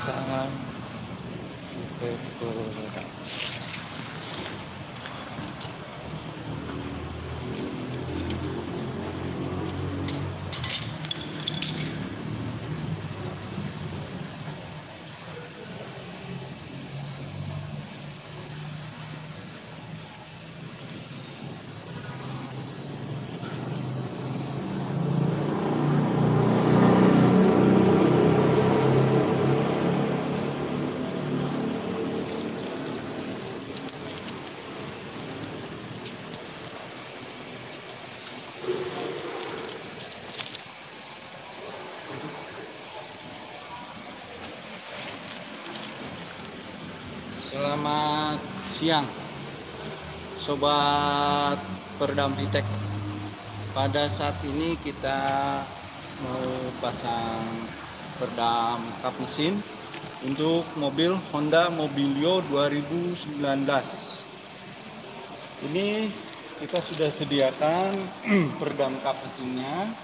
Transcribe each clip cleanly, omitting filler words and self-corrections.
pemasangan perak. Selamat siang Sobat Peredam Vitek. Pada saat ini kita mau pasang peredam kap mesin untuk mobil Honda Mobilio 2019. Ini kita sudah sediakan peredam kap mesinnya,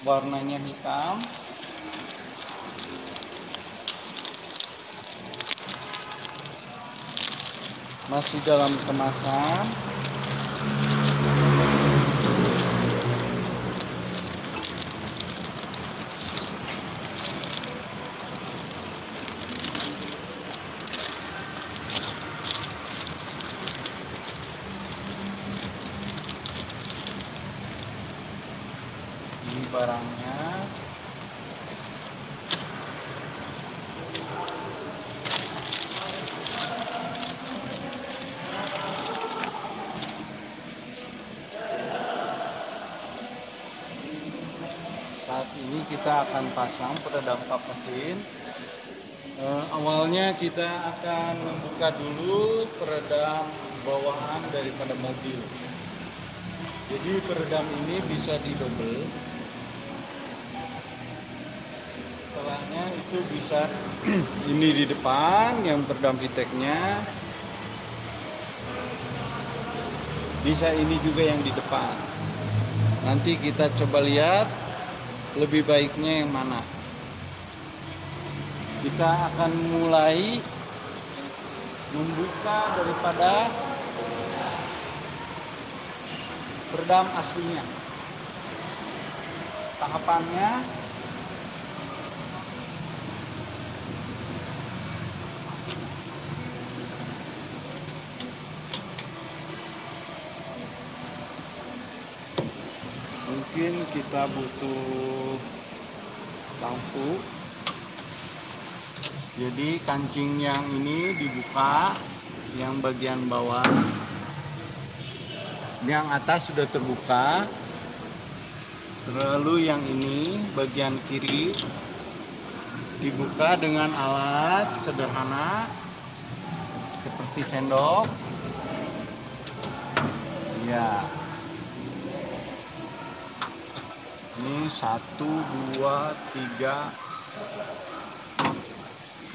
warnanya hitam. Masih dalam kemasan. Ini barangnya. Saat ini kita akan pasang peredam kap mesin. Awalnya kita akan membuka dulu peredam bawahan daripada mobil. Jadi peredam ini bisa didobel. Setelahnya itu bisa ini di depan yang peredam Viteknya. Bisa ini juga yang di depan. Nanti kita coba lihat lebih baiknya yang mana. Kita akan mulai membuka daripada peredam aslinya. Tahapannya mungkin kita butuh lampu. Jadi kancing yang ini dibuka, yang bagian bawah, yang atas sudah terbuka. Lalu yang ini bagian kiri dibuka dengan alat sederhana seperti sendok. Ya. Ini 1, 2, 3,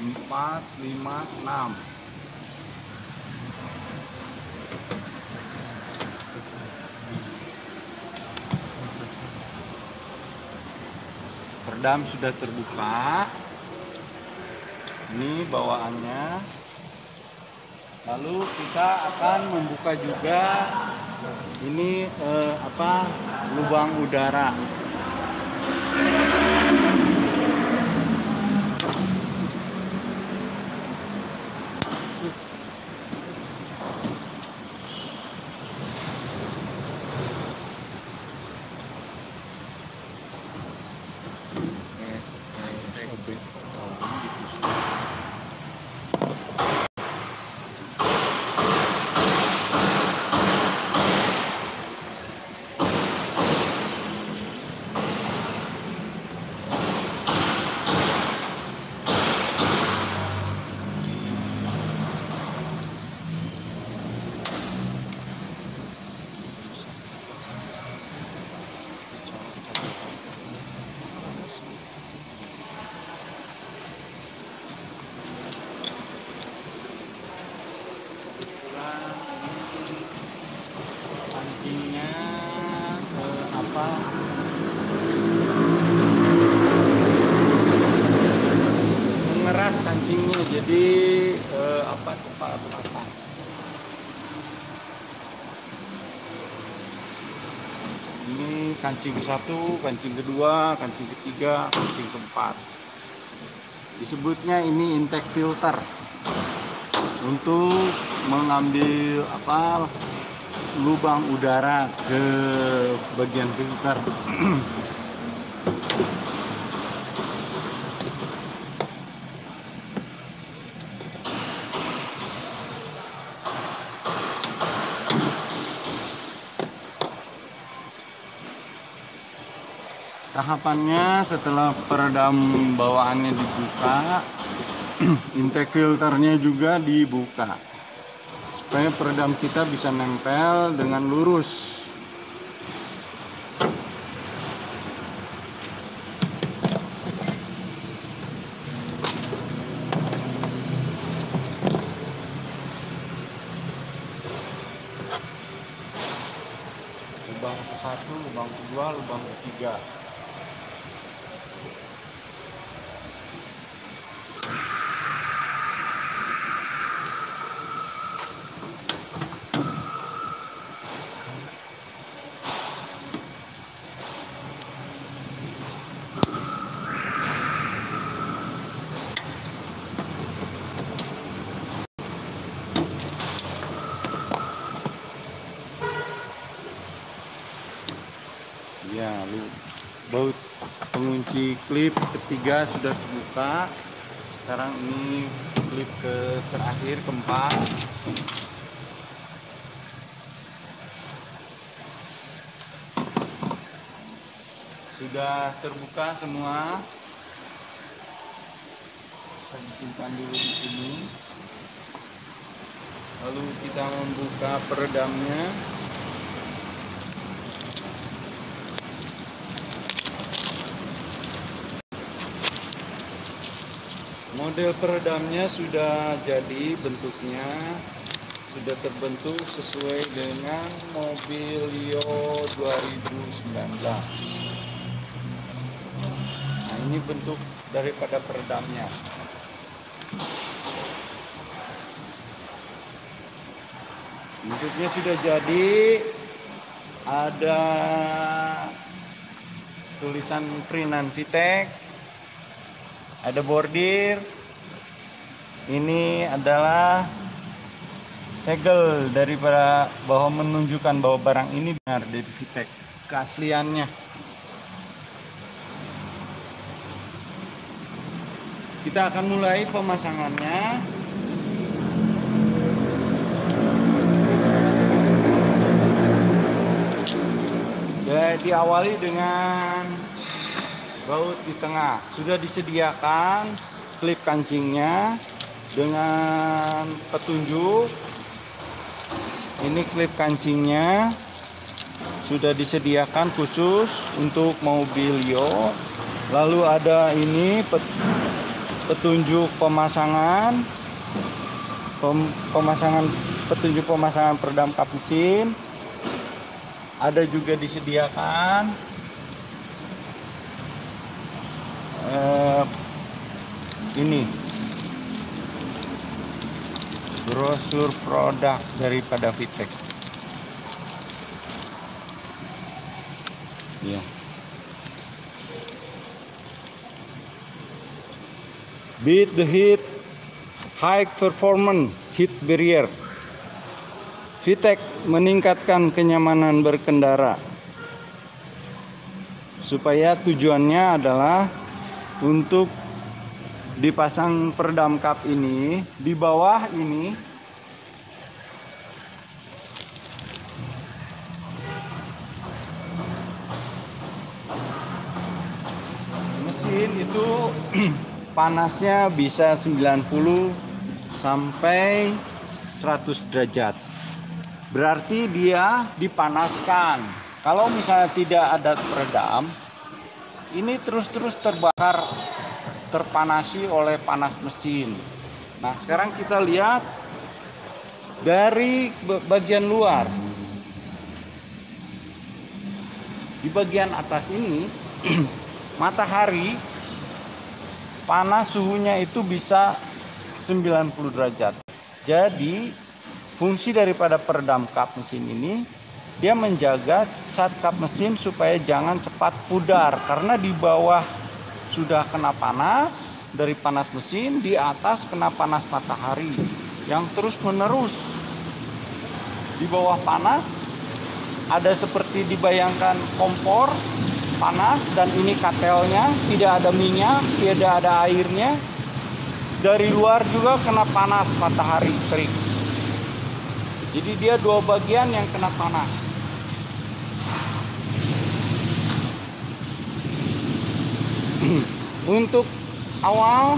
4, 5, 6. Peredam sudah terbuka. Ini bawaannya. Lalu kita akan membuka juga ini lubang udara. Jadi cepat matang. Ini kancing ke-1, kancing ke-2, kancing ke-3, kancing ke-4. Disebutnya ini intake filter untuk mengambil lubang udara ke bagian filter. Tahapannya setelah peredam bawaannya dibuka, intake filternya juga dibuka supaya peredam kita bisa nempel dengan lurus. Lubang ke-1, lubang ke-2, lubang ke-3. Ya, baut pengunci klip ketiga sudah terbuka. Sekarang ini klip terakhir keempat. Sudah terbuka semua. Bisa disimpan dulu di sini. Lalu kita membuka peredamnya. Model peredamnya sudah jadi, bentuknya sudah terbentuk sesuai dengan Mobilio 2019. Nah, ini bentuk daripada peredamnya. Bentuknya sudah jadi, ada tulisan printan VTEC, ada bordir. Ini adalah segel daripada bahwa menunjukkan bahwa barang ini benar dari VTEC, keasliannya. Kita akan mulai pemasangannya. Diawali dengan baut di tengah. Sudah disediakan klip kancingnya dengan petunjuk. Ini klip kancingnya sudah disediakan khusus untuk Mobilio. Lalu ada ini petunjuk pemasangan, petunjuk pemasangan peredam kap mesin. Ada juga disediakan ini brosur produk daripada VTEC. Ya. Beat the heat, high performance heat barrier. VTEC meningkatkan kenyamanan berkendara. Supaya tujuannya adalah untuk dipasang peredam kap ini di bawah ini. Mesin itu panasnya bisa 90 sampai 100 derajat. Berarti dia dipanaskan. Kalau misalnya tidak ada peredam, ini terus-terus terbakar, terpanasi oleh panas mesin. Nah, sekarang kita lihat dari bagian luar. Di bagian atas ini matahari panas, suhunya itu bisa 90 derajat. Jadi fungsi daripada peredam kap mesin ini, dia menjaga cat kap mesin supaya jangan cepat pudar, karena di bawah sudah kena panas dari panas mesin, di atas kena panas matahari yang terus menerus. Di bawah panas ada seperti dibayangkan kompor panas, dan ini katelnya, tidak ada minyak, tidak ada airnya. Dari luar juga kena panas matahari terik. Jadi dia dua bagian yang kena panas. Untuk awal,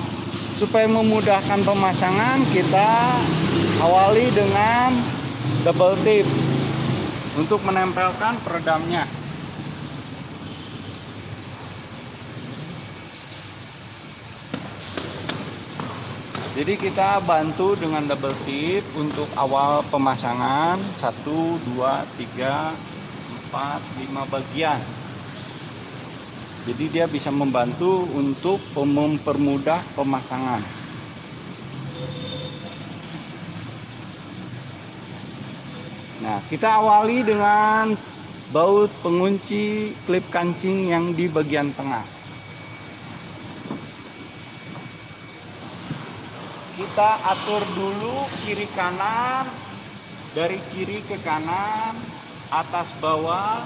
supaya memudahkan pemasangan, kita awali dengan double tip untuk menempelkan peredamnya. Jadi kita bantu dengan double tip untuk awal pemasangan 1, 2, 3, 4, 5 bagian. Jadi dia bisa membantu untuk mempermudah pemasangan. Nah, kita awali dengan baut pengunci klip kancing yang di bagian tengah. Kita atur dulu kiri kanan, dari kiri ke kanan, atas bawah,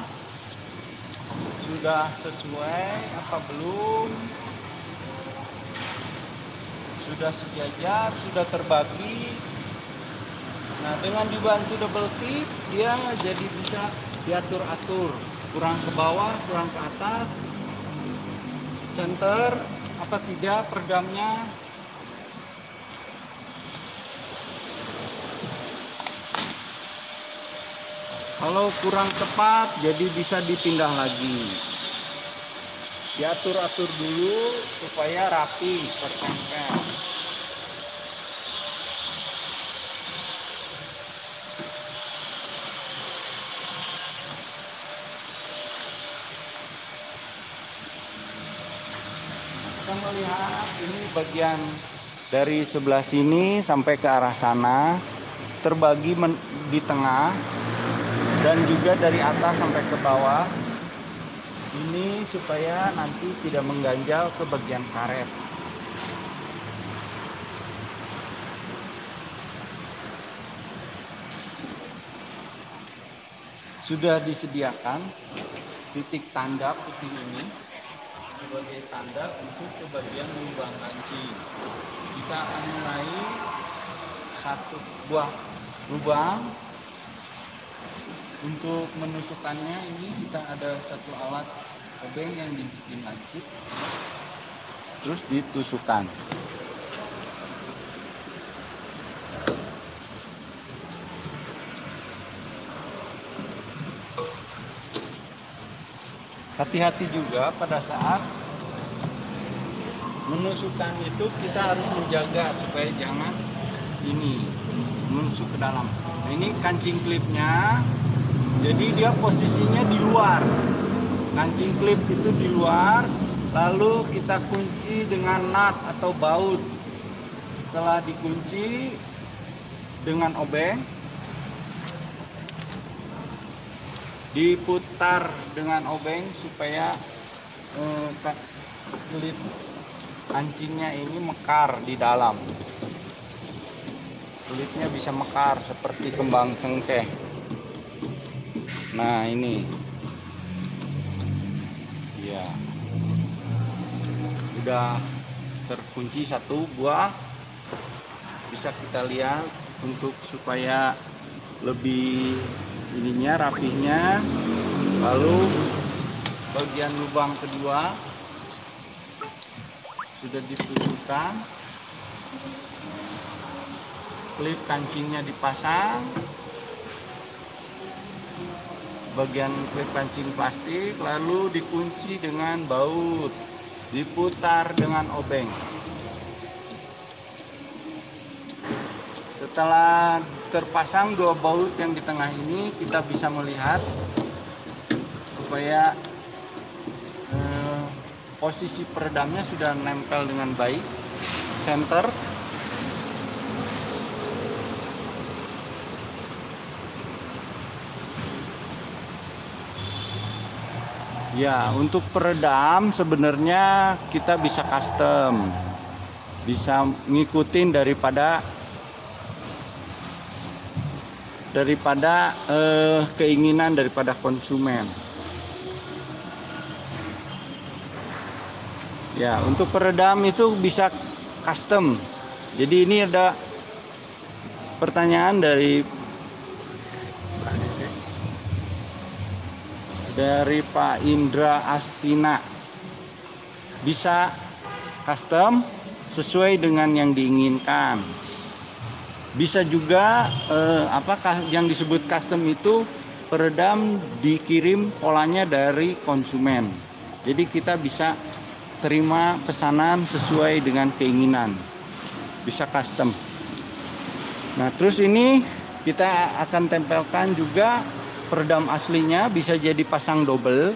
sudah sesuai apa belum, sudah sejajar, sudah terbagi. Nah, dengan dibantu double tip, dia jadi bisa diatur-atur, kurang ke bawah, kurang ke atas, center apa tidak peredamnya. Kalau kurang tepat, jadi bisa dipindah lagi. Diatur-atur dulu supaya rapi, tertempel. Kita melihat ini bagian dari sebelah sini sampai ke arah sana, terbagi di tengah. Dan juga dari atas sampai ke bawah, ini supaya nanti tidak mengganjal ke bagian karet. Sudah disediakan titik tanda putih ini sebagai tanda untuk ke bagian lubang kancing. Kita akan mulai satu buah lubang. Untuk menusukkannya ini kita ada satu alat obeng yang dibikin lancip, terus ditusukkan. Hati-hati juga pada saat menusukkan itu, kita harus menjaga supaya jangan ini menusuk ke dalam. Nah, ini kancing klipnya. Jadi dia posisinya di luar, kancing klip itu di luar, lalu kita kunci dengan nut atau baut. Setelah dikunci dengan obeng, diputar dengan obeng supaya klip kancingnya ini mekar di dalam. Klipnya bisa mekar seperti kembang cengkeh. Nah, ini ya udah terkunci satu buah, bisa kita lihat untuk supaya lebih ininya rapihnya. Lalu bagian lubang kedua sudah ditusukkan, klip kancingnya dipasang, bagian klip kancing plastik, lalu dikunci dengan baut, diputar dengan obeng. Setelah terpasang dua baut yang di tengah ini, kita bisa melihat supaya posisi peredamnya sudah nempel dengan baik, center. Ya, untuk peredam sebenarnya kita bisa custom, bisa ngikutin daripada keinginan daripada konsumen. Ya, untuk peredam itu bisa custom. Jadi ini ada pertanyaan dari Pak Indra Astina. Bisa custom sesuai dengan yang diinginkan. Bisa juga apakah yang disebut custom itu peredam dikirim polanya dari konsumen. Jadi kita bisa terima pesanan sesuai dengan keinginan. Bisa custom. Nah, terus ini kita akan tempelkan juga peredam aslinya, bisa jadi pasang double.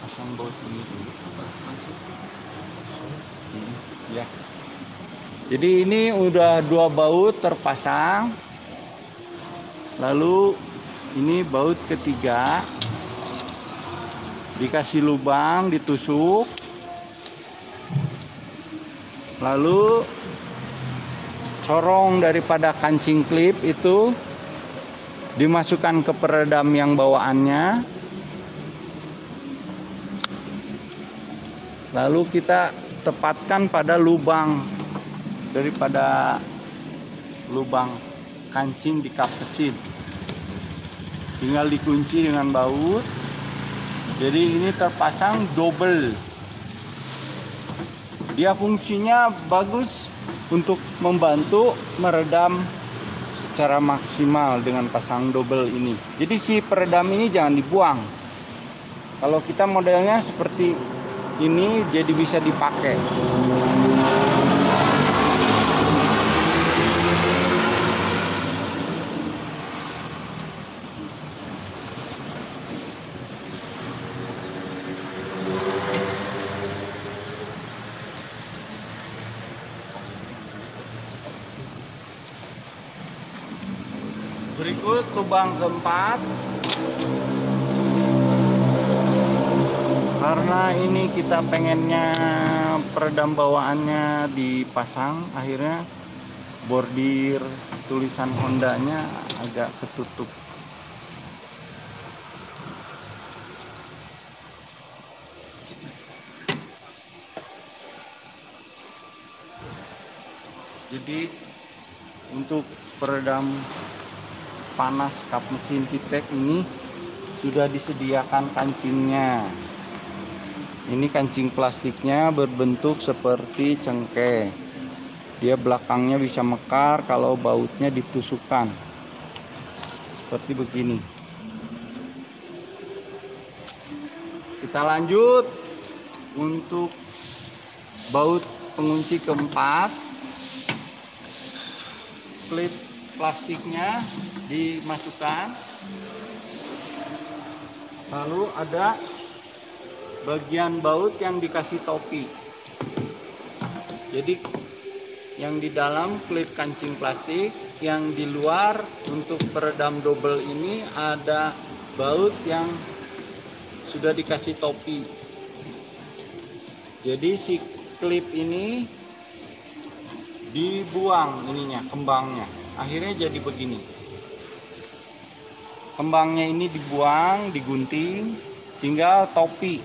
Pasang baut ini dulu. Ya. Jadi ini udah 2 baut terpasang. Lalu ini baut ketiga. Dikasih lubang, ditusuk. Lalu corong daripada kancing klip itu dimasukkan ke peredam yang bawaannya. Lalu kita tepatkan pada lubang daripada lubang kancing di kap mesin. Tinggal dikunci dengan baut. Jadi ini terpasang double. Dia fungsinya bagus untuk membantu meredam secara maksimal dengan pasang double ini. Jadi si peredam ini jangan dibuang. Kalau kita modelnya seperti ini, jadi bisa dipakai. Berikut lubang keempat. Karena ini kita pengennya peredam bawaannya dipasang, akhirnya bordir tulisan Hondanya agak ketutup. Jadi untuk peredam panas kap mesin VTEC ini sudah disediakan kancingnya. Ini kancing plastiknya berbentuk seperti cengkeh. Dia belakangnya bisa mekar kalau bautnya ditusukkan. Seperti begini. Kita lanjut untuk baut pengunci keempat. Klip plastiknya dimasukkan, lalu ada bagian baut yang dikasih topi. Jadi yang di dalam klip kancing plastik, yang di luar untuk peredam double ini ada baut yang sudah dikasih topi. Jadi si klip ini dibuang ininya, kembangnya. Akhirnya jadi begini. Kembangnya ini dibuang, digunting, tinggal topi.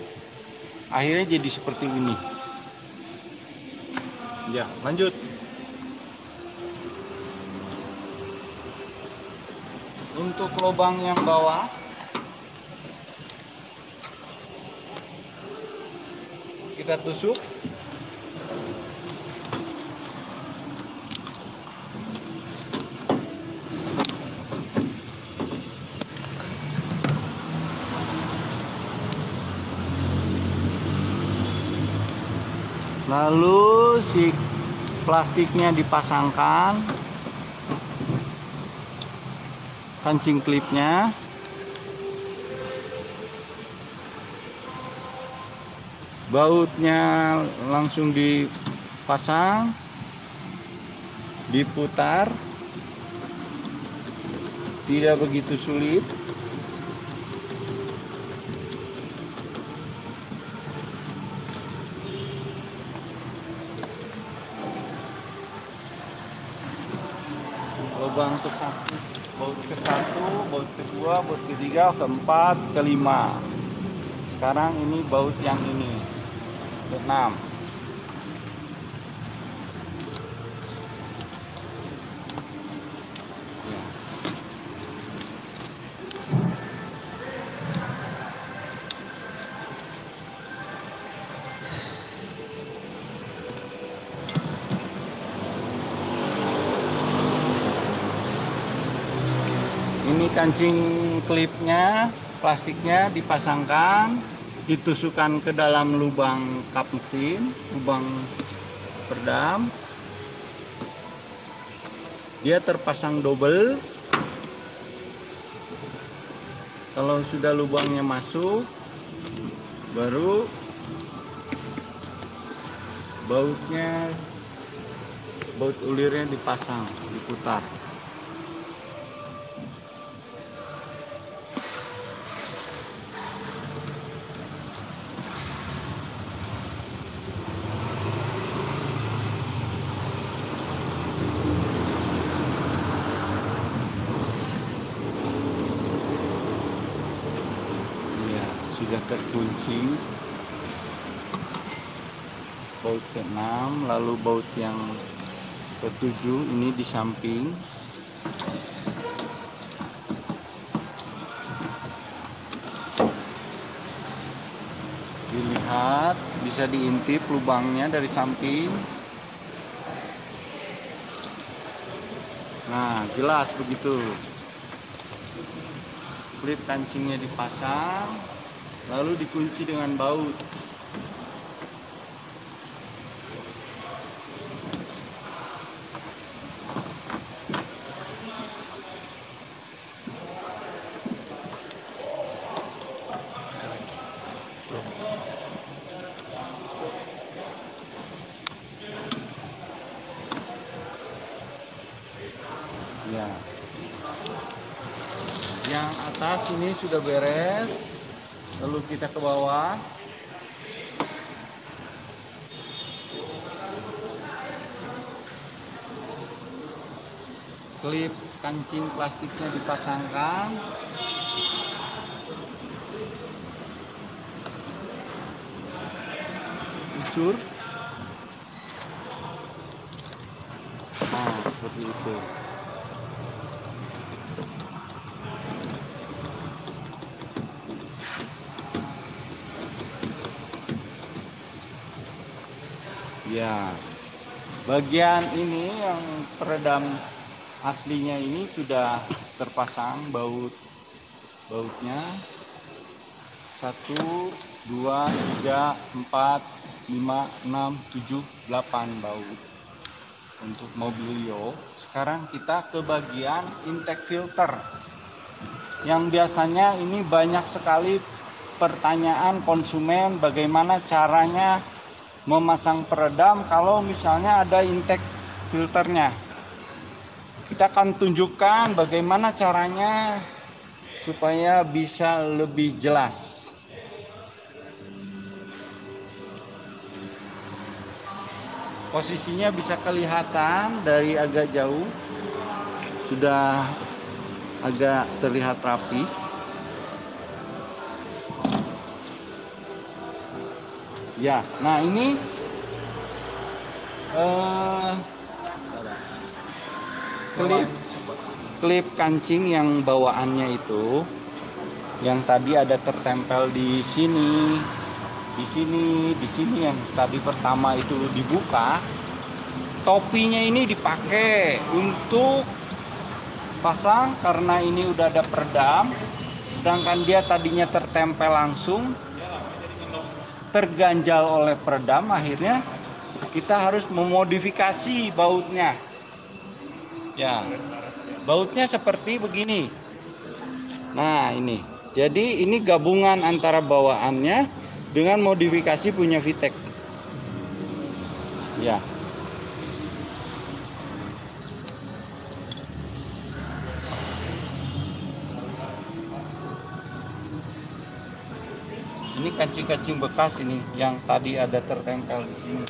Akhirnya jadi seperti ini. Ya, lanjut. Untuk lubang yang bawah, kita tusuk. Lalu si plastiknya dipasangkan, kancing klipnya, bautnya langsung dipasang, diputar, tidak begitu sulit. Lubang ke-1, baut ke-1, baut ke-2, baut ke-3, ke-4, ke-5. Sekarang ini baut yang ini, ke-6. Ya. Ini kancing klipnya, plastiknya dipasangkan, ditusukkan ke dalam lubang kap mesin, lubang peredam. Dia terpasang double. Kalau sudah lubangnya masuk, baru baut ulirnya dipasang, diputar. Sudah terkunci baut ke-6, lalu baut yang ke-7 ini di samping. Dilihat, bisa diintip lubangnya dari samping. Nah, jelas begitu. Klip kancingnya dipasang, lalu dikunci dengan baut. Ya. Yang atas ini sudah beres. Lalu kita ke bawah. Klip kancing plastiknya dipasangkan. Ucur. Nah, seperti itu. Ya, bagian ini yang peredam aslinya ini sudah terpasang bautnya 1, 2, 3, 4, 5, 6, 7, 8 baut untuk Mobilio. Sekarang kita ke bagian intake filter yang biasanya ini banyak sekali pertanyaan konsumen bagaimana caranya memasang peredam kalau misalnya ada intake filternya. Kita akan tunjukkan bagaimana caranya supaya bisa lebih jelas. Posisinya bisa kelihatan dari agak jauh, sudah agak terlihat rapi. Ya, nah ini klip kancing yang bawaannya itu, yang tadi ada tertempel di sini, di sini yang tadi pertama itu dibuka. Topinya ini dipakai untuk pasang karena ini udah ada peredam, sedangkan dia tadinya tertempel langsung, terganjal oleh peredam, akhirnya kita harus memodifikasi bautnya. Ya, bautnya seperti begini. Nah, ini. Jadi ini gabungan antara bawaannya dengan modifikasi punya VTEC. Ya. Ini kancing-kancing bekas ini yang tadi ada tertempel di sini,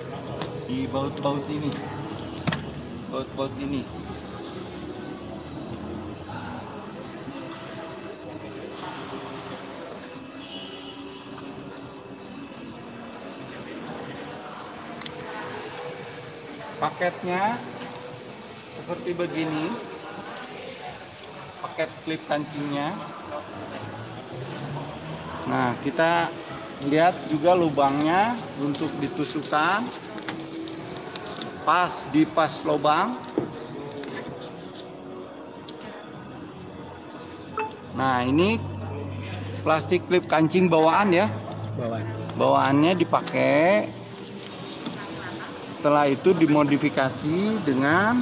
di baut-baut ini, baut-baut ini. Paketnya seperti begini, paket klip kancingnya. Nah, kita lihat juga lubangnya untuk ditusukkan pas di lubang. Nah, ini plastik klip kancing bawaan ya. Bawaannya dipakai. Setelah itu dimodifikasi dengan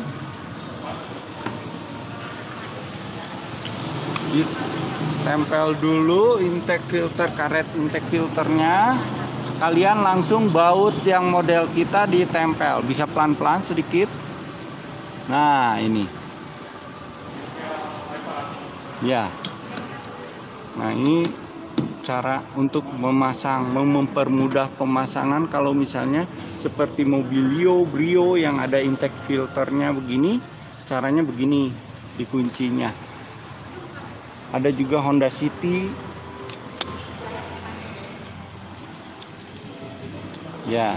ditempel dulu intake filter, karet intake filternya, sekalian langsung baut yang model kita ditempel. Bisa pelan-pelan sedikit. Nah, ini ya. Nah, ini cara untuk memasang, mempermudah pemasangan. Kalau misalnya seperti Mobilio, Brio yang ada intake filternya begini, caranya begini dikuncinya. Ada juga Honda City. Ya,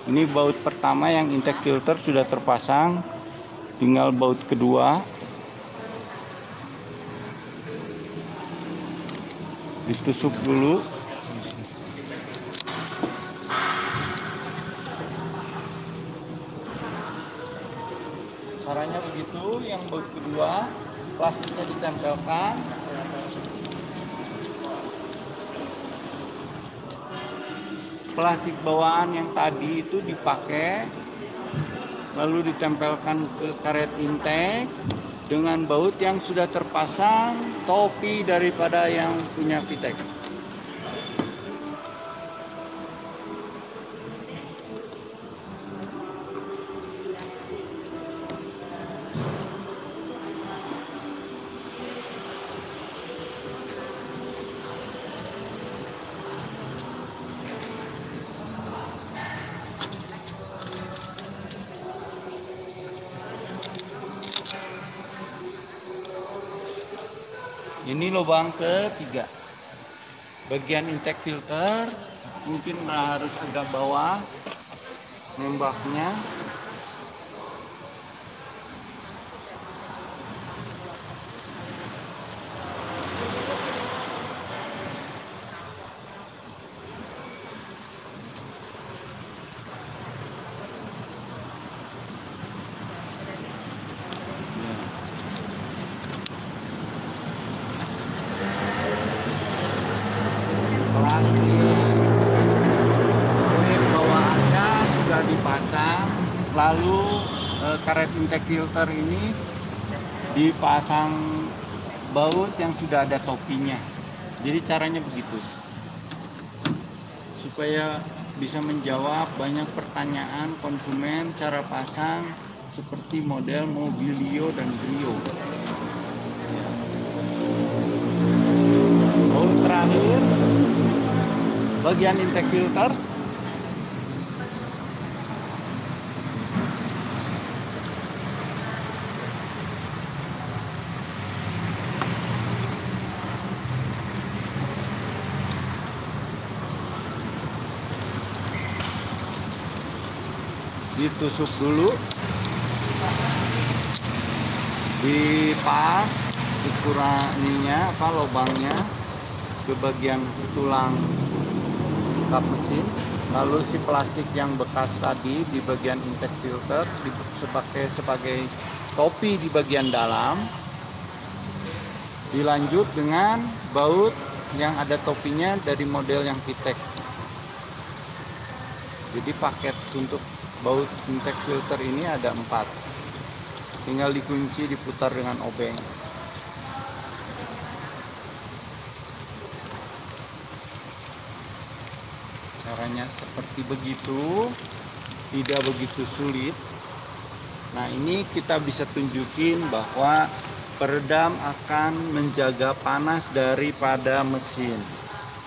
ini baut pertama yang intake filter sudah terpasang, tinggal baut kedua. Ditusuk dulu. Caranya begitu, yang baut kedua plastiknya ditempelkan. Plastik bawaan yang tadi itu dipakai, lalu ditempelkan ke karet intake dengan baut yang sudah terpasang, topi daripada yang punya VTEC. Ini lubang ketiga, bagian intake filter, mungkin harus agak bawah nembaknya. Klip bawaannya sudah dipasang, lalu karet intake filter ini dipasang baut yang sudah ada topinya. Jadi caranya begitu, supaya bisa menjawab banyak pertanyaan konsumen cara pasang seperti model Mobilio dan Brio. Baut terakhir bagian intake filter. Ditusuk dulu, dipas ukurannya lubangnya ke bagian tulang kap mesin, lalu si plastik yang bekas tadi di bagian intake filter sebagai topi di bagian dalam, dilanjut dengan baut yang ada topinya dari model yang VTEC. Jadi paket untuk baut intake filter ini ada 4, tinggal dikunci, diputar dengan obeng. Caranya seperti begitu, tidak begitu sulit. Nah, ini kita bisa tunjukin bahwa peredam akan menjaga panas daripada mesin.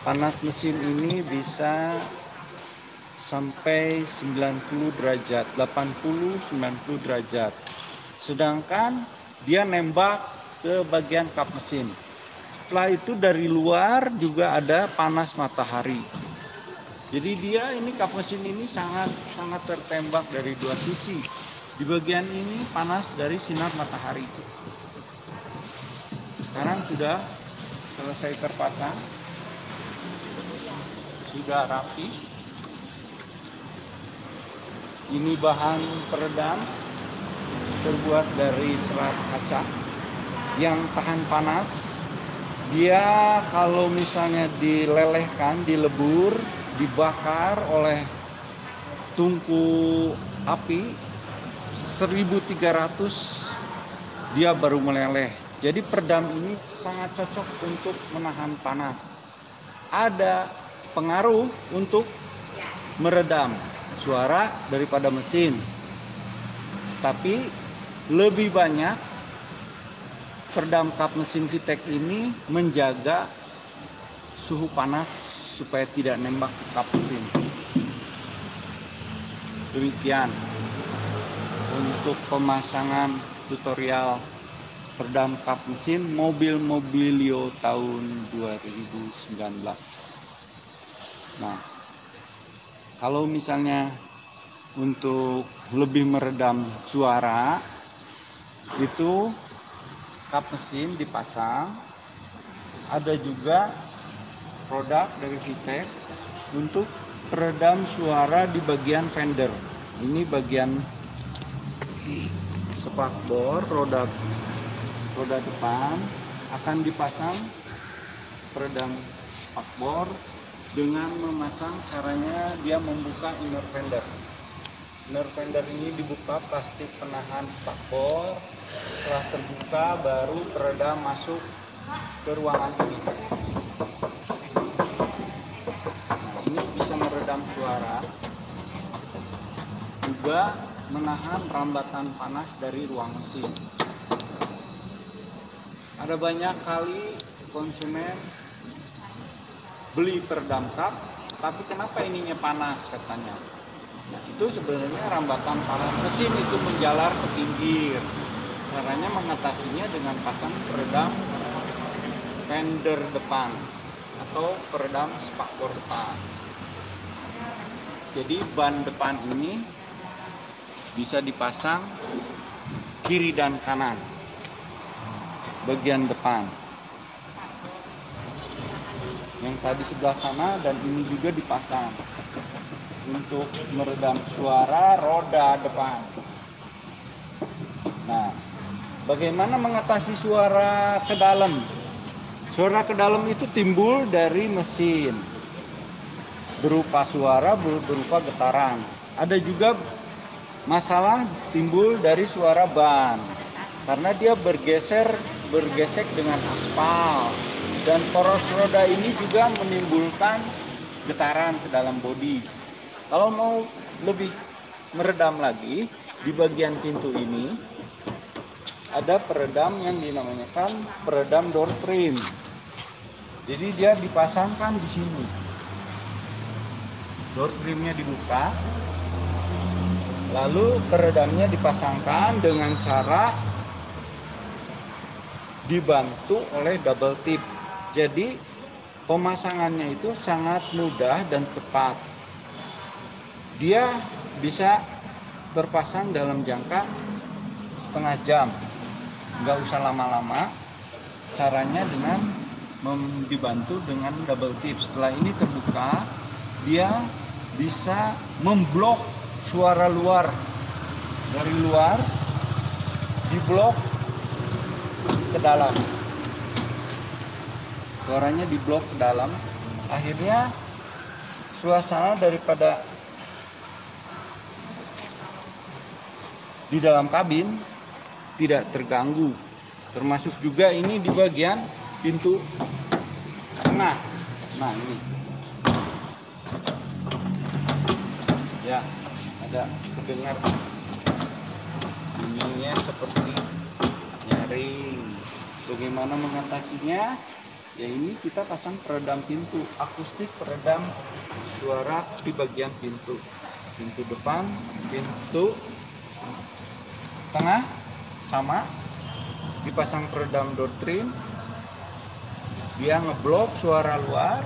panas mesin ini bisa sampai 90 derajat, 80-90 derajat. Sedangkan dia nembak ke bagian kap mesin. Setelah itu dari luar juga ada panas matahari. Jadi dia ini kap mesin ini sangat tertembak dari dua sisi. Di bagian ini panas dari sinar matahari. Sekarang sudah selesai terpasang, sudah rapi. Ini bahan peredam terbuat dari serat kaca yang tahan panas. Dia kalau misalnya dilelehkan, dilebur, dibakar oleh tungku api 1300 dia baru meleleh. Jadi peredam ini sangat cocok untuk menahan panas. Ada pengaruh untuk meredam suara daripada mesin, tapi lebih banyak peredam kap mesin VTEC ini menjaga suhu panas supaya tidak nembak ke kap mesin. Demikian untuk pemasangan tutorial peredam kap mesin mobil Mobilio tahun 2019. Nah, kalau misalnya untuk lebih meredam suara, itu kap mesin dipasang. Ada juga produk dari VTEC untuk peredam suara di bagian fender. Ini bagian spakbor roda depan akan dipasang peredam spakbor. Dengan memasang, caranya dia membuka inner fender. Inner fender ini dibuka plastik penahan spakbor. Setelah terbuka baru peredam masuk ke ruangan ini. Nah, ini bisa meredam suara, juga menahan rambatan panas dari ruang mesin. Ada banyak kali konsumen beli peredam kap, tapi kenapa ininya panas katanya. Nah, itu sebenarnya rambatan panas mesin itu menjalar ke pinggir. Caranya mengatasinya dengan pasang peredam fender depan atau peredam spakbor depan. Jadi ban depan ini bisa dipasang kiri dan kanan bagian depan. Yang tadi sebelah sana dan ini juga dipasang untuk meredam suara roda depan. Nah, bagaimana mengatasi suara ke dalam? Suara ke dalam itu timbul dari mesin, berupa suara, berupa getaran. Ada juga masalah timbul dari suara ban, karena dia bergesek dengan aspal. Dan poros roda ini juga menimbulkan getaran ke dalam bodi. Kalau mau lebih meredam lagi, di bagian pintu ini ada peredam yang dinamakan peredam door trim. Jadi dia dipasangkan di sini. Door trimnya dibuka, lalu peredamnya dipasangkan dengan cara dibantu oleh double tip. Jadi pemasangannya itu sangat mudah dan cepat. Dia bisa terpasang dalam jangka setengah jam, nggak usah lama-lama. Caranya dengan dibantu dengan double tip. Setelah ini terbuka, dia bisa memblok suara luar. Dari luar diblok ke dalam. Suaranya diblok ke dalam, akhirnya suasana daripada di dalam kabin tidak terganggu. Termasuk juga ini di bagian pintu tengah. Nah, ini ya ada kedengar bunyinya seperti nyaring. Bagaimana mengatasinya? Ya ini kita pasang peredam pintu, akustik peredam suara di bagian pintu. Pintu depan, pintu tengah sama, dipasang peredam door trim. Dia ngeblok suara luar.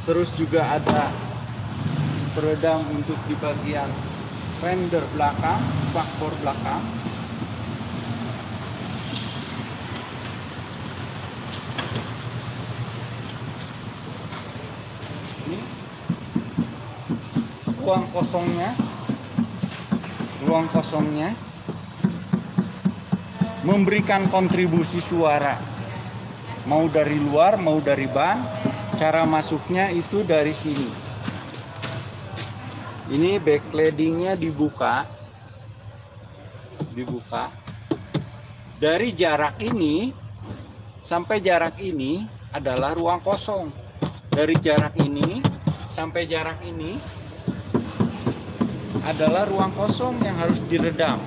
Terus juga ada peredam untuk di bagian fender belakang, spakbor belakang. ruang kosongnya memberikan kontribusi suara mau dari luar mau dari ban. Cara masuknya itu dari sini. Ini backlightingnya dibuka dari jarak ini sampai jarak ini adalah ruang kosong. Dari jarak ini sampai jarak ini adalah ruang kosong yang harus diredam.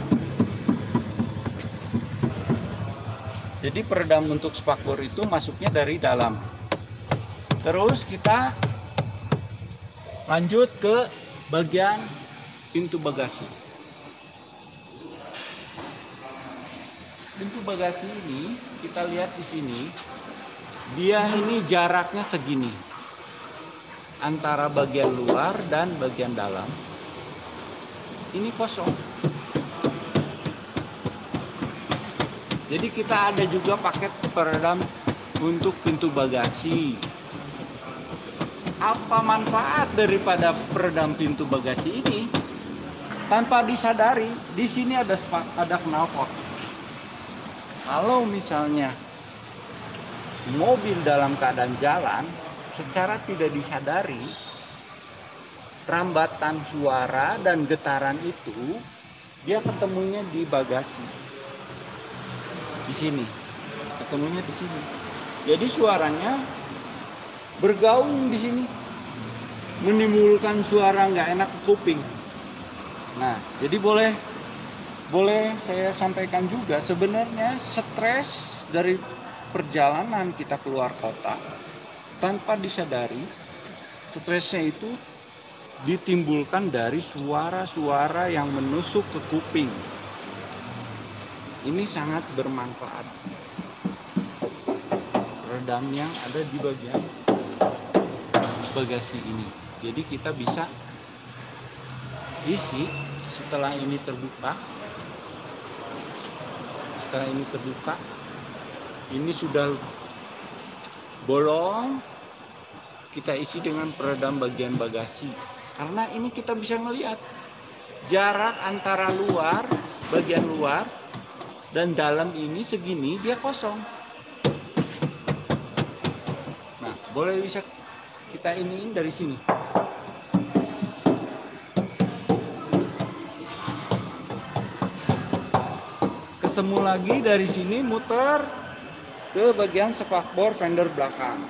Jadi peredam untuk spakbor itu masuknya dari dalam. Terus kita lanjut ke bagian pintu bagasi. Pintu bagasi ini kita lihat di sini, dia ini jaraknya segini antara bagian luar dan bagian dalam. Ini kosong. Jadi kita ada juga paket peredam untuk pintu bagasi. Apa manfaat daripada peredam pintu bagasi ini? Tanpa disadari, di sini ada knalpot. Kalau misalnya mobil dalam keadaan jalan, secara tidak disadari, rambatan suara dan getaran itu dia ketemunya di bagasi. Di sini. Ketemunya di sini. Jadi suaranya bergaung di sini. Menimbulkan suara nggak enak ke kuping. Nah, jadi boleh saya sampaikan juga, sebenarnya stres dari perjalanan kita keluar kota tanpa disadari, stresnya itu ditimbulkan dari suara-suara yang menusuk ke kuping. Ini sangat bermanfaat. Redam yang ada di bagian bagasi ini. Jadi kita bisa isi setelah ini terbuka. Setelah ini terbuka, ini sudah bolong. Kita isi dengan peredam bagian bagasi. Karena ini kita bisa melihat jarak antara bagian luar dan dalam ini segini, dia kosong. Nah, bisa kita iniin dari sini. Ketemu lagi dari sini, muter ke bagian spakbor fender belakang.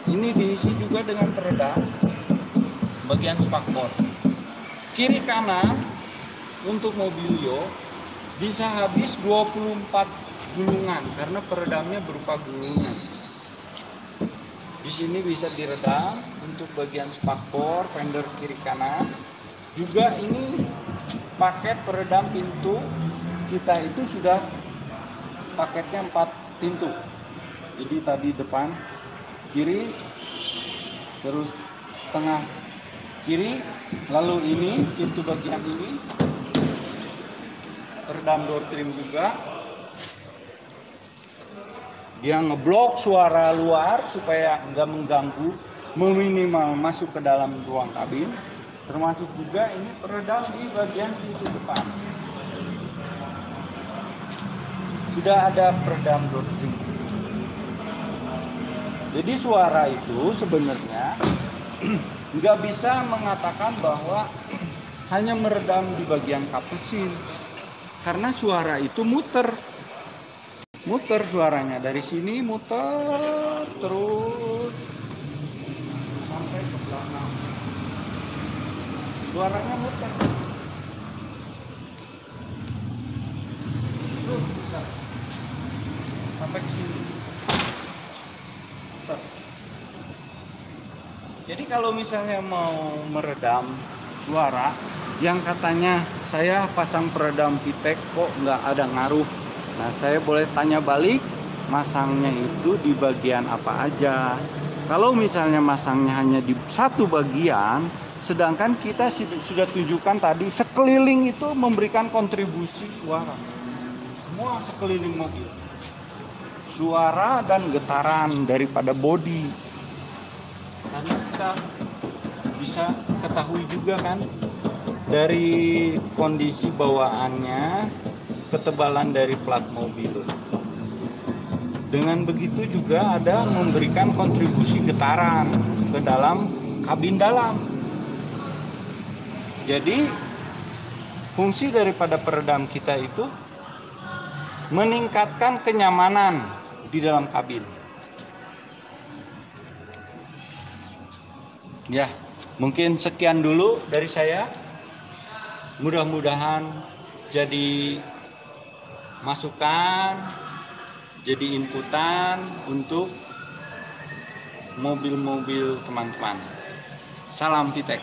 Ini diisi juga dengan peredam bagian spakbor. Kiri kanan untuk mobilio bisa habis 24 gulungan karena peredamnya berupa gulungan. Di sini bisa diredam untuk bagian spakbor fender kiri kanan. Juga ini paket peredam pintu kita itu sudah paketnya 4 pintu. Jadi tadi depan kiri, terus tengah kiri, lalu ini pintu bagian ini peredam door trim juga. Dia ngeblok suara luar supaya nggak mengganggu, meminimal masuk ke dalam ruang kabin. Termasuk juga ini peredam di bagian pintu depan. Sudah ada peredam door trim. Jadi suara itu sebenarnya nggak bisa mengatakan bahwa hanya meredam di bagian kap mesin, karena suara itu muter suaranya dari sini, muter terus sampai ke belakang. Suaranya muter terus sampai ke sini. kalau misalnya mau meredam suara, yang katanya saya pasang peredam Vitek kok nggak ada ngaruh. Nah, saya boleh tanya balik, masangnya itu di bagian apa aja. Kalau misalnya masangnya hanya di satu bagian, sedangkan kita sudah tunjukkan tadi sekeliling itu memberikan kontribusi suara. Semua sekeliling mobil. Suara dan getaran daripada bodi. Karena kita bisa ketahui juga kan dari kondisi bawaannya, ketebalan dari plat mobil. Dengan begitu juga ada memberikan kontribusi getaran ke dalam kabin dalam. Jadi fungsi daripada peredam kita itu meningkatkan kenyamanan di dalam kabin. Ya, mungkin sekian dulu dari saya. Mudah-mudahan jadi masukan, jadi inputan untuk mobil-mobil teman-teman. Salam Vitek.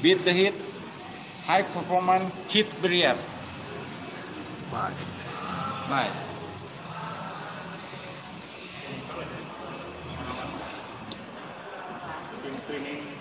Beat the heat, high performance heat barrier. Bye. Bye. Screening.